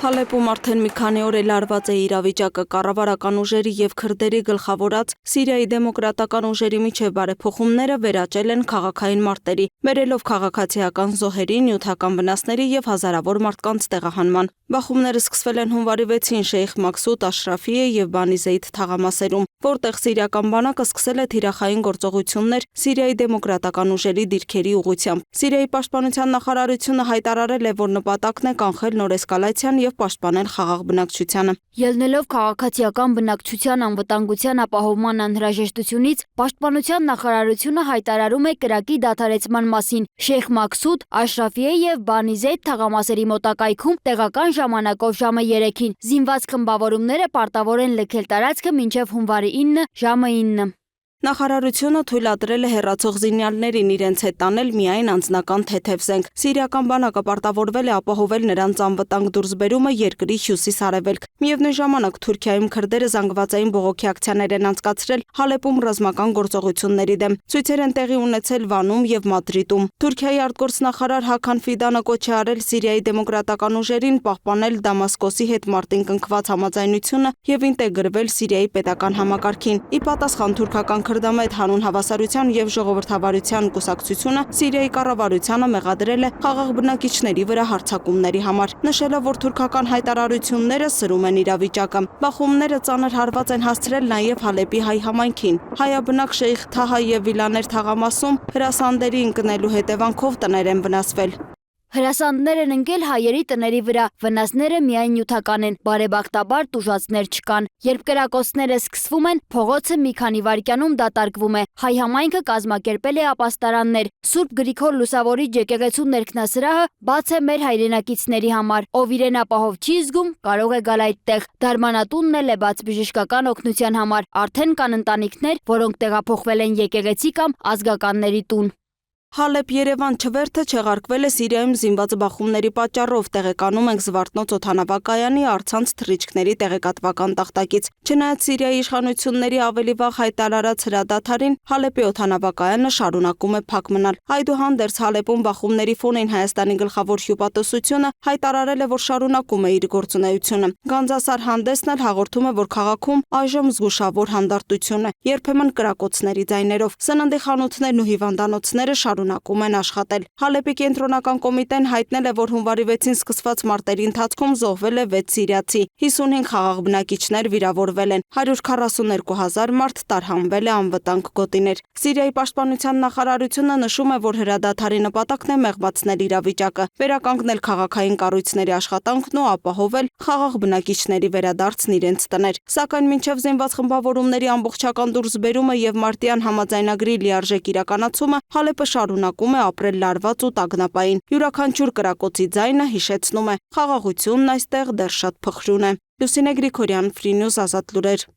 Հալեպում արդեն մի քանի օր էլ արված է իրավիճակը կառավարական ուժերի եւ քրդերի գլխավորած Սիրիայի դեմոկրատական ուժերի միջև բարեփոխումները վերաճել են քաղաքային մարտերի, բերելով քաղաքացիական զոհերի, նյութական վնասների եւ հազարավոր մարդկանց տեղահանման։ Բախումները սկսվել են հունվարի 6-ին Շեյխ Մաքսուդ Աշրաֆիե եւ Բանի Զեյդ թաղամասերում, որտեղ սիրիական բանակը սկսել է թիրախային գործողություններ Սիրիայի դեմոկրատական ուժերի դիրքերի ուղղությամբ։ Սիրիայի պաշտպանության նախարարությունը հայտարարել է, որ նպատակն է կանխել նոր էսկալացիան եւ պաշտպանել խաղաղ բնակչությանը։ Ելնելով քաղաքացիական բնակչության անվտանգության ապահովման անհրաժեշտությունից, պաշտպանության նախարարությունը հայտարարում է կրակի դադարեցման մասին Շեյխ Մաքսուդ, Աշրաֆիե եւ Բանի Զեյդ թաղամասերի մոտակայքում տեղական ժամանակով ժամը 3-ին։ Զինված խմբավորումները պարտավոր են լքել տարածքը մինչև հունվարի 9 ժամը 9։ Նախարարությունը թույլատրել է հեռացող զինյալներին իրենց հետ տանել միայն անձնական թեթև զենք։ Սիրիական բանակը պարտավորվել է ապահովել նրանց անվտանգ դուրսբերումը երկրի հյուսիս-արևելք։ Միևնույն ժամանակ Թուրքիայում քրդերը զանգվածային բողոքի ակցիաներ են անցկացրել Հալեպում ռազմական գործողությունների դեմ։ Ցույցեր են տեղի ունեցել Վանում եւ Մադրիդում։ Թուրքիայի արտգործնախարար Հական Ֆիդանը կոչ է արել Սիրիայի դեմոկրատական ուժերին պահպանել Դամասկոսի հետ մարտին կնքված համաձայնությունը եւ ինտեգրվել Սիրիայի պետական համակարգին։ Ի պատասխան թուրքական քրդամետ հանուն հավասարության եւ ժողովրդավարության կուսակցությունը Սիրիայի կառավարությանը մեղադրել է խաղաղ բնակիչների վրա հարձակումների համար, նշելով, որ թուրքական հայտարարությունները սրում են իրավիճակը։ Բախումները ծանր հարված են հասցրել նաեւ Հալեպի հայ համայնքին։ Հայաբնակ Շեյխ Թահա եւ Վիլաներ թաղամասում հրասանդերի ընկնելու հետևանքով տներ են վնասվել։ Հրասանդներ են ընկել հայերի տների վրա, վնասները միայն նյութական են, բարեբախտաբար տուժածներ չկան։ Երբ կրակոցները սկսվում են, փողոցը մի քանի վայրկյանում դատարկվում է։ Հայ համայնքը կազմակերպել է ապաստարաններ։ Սուրբ Գրիգոր Լուսավորիչ եկեղեցու ներքնասրահը բաց է մեր հայրենակիցների համար։ Ով իրեն ապահով չի զգում, կարող է գալ այդտեղ։ Դարմանատունն էլ է բաց բժշկական օգնության համար։ Արդեն կան ընտանիքներ, որոնք տեղափոխվել են եկեղեցի կամ ազգականների տուն։ Հալեպ-Երևան չվերթը չեղարկվել է Սիրիայում զինված բախումների պատճառով, տեղեկանում ենք Զվարթնոց օդանավակայանի առցանց թռիչքների տեղեկատվական տախտակից։ Չնայած Սիրիայի իշխանությունների ավելի վաղ հայտարարած հրադադարին, Հալեպի օդանավակայանը շարունակում է փակ մնալ։ Այդուհանդերձ Հալեպում բախումների ֆոնին Հայաստանի գլխավոր հյուպատոսությունը հայտարարել է, որ շարունակում է իր գործունեությունը։ Գանձասար հանդեսն էլ հաղորդում է, որ քաղաքում այժմ զգուշավոր հանդարտություն է, երբեմն կրակոցների ձայներով։ Սննդի խանութներն ու հիվանդանոցները շարունակում են աշխատել։ Հալեպի կենտրոնական կոմիտեն հայտնել է, որ հունվարի 6-ին սկսված մարտերի ընթացքում զոհվել է 6 սիրիացի, 55 խաղաղ բնակիչներ վիրավորվել են, 142,000 մարդ տարհանվել է անվտանգ գոտիներ։ Սիրիայի պաշտպանության նախարարությունը նշում է, որ հրադադարի նպատակն է մեղմացնել իրավիճակը, վերականգնել քաղաքային կառույցների աշխատանքն ու ապահովել խաղաղ բնակիչների վերադարձն իրենց տներ։ Սակայն մինչև զինված խմբավորումների ամբողջական դուրսբերումը եւ մարտյան համաձայնագրի լիարժեք իրականացումը Հալեպը շարունակում է ապրել լարված ու տագնապային։ Յուրաքանչյուր կրակոցի ձայնը հիշեցնում է՝ խաղաղությունն այստեղ դեռ շատ փխրուն է։ Լուսինե Գրիգորյան, Free News, Ազատ լուրեր։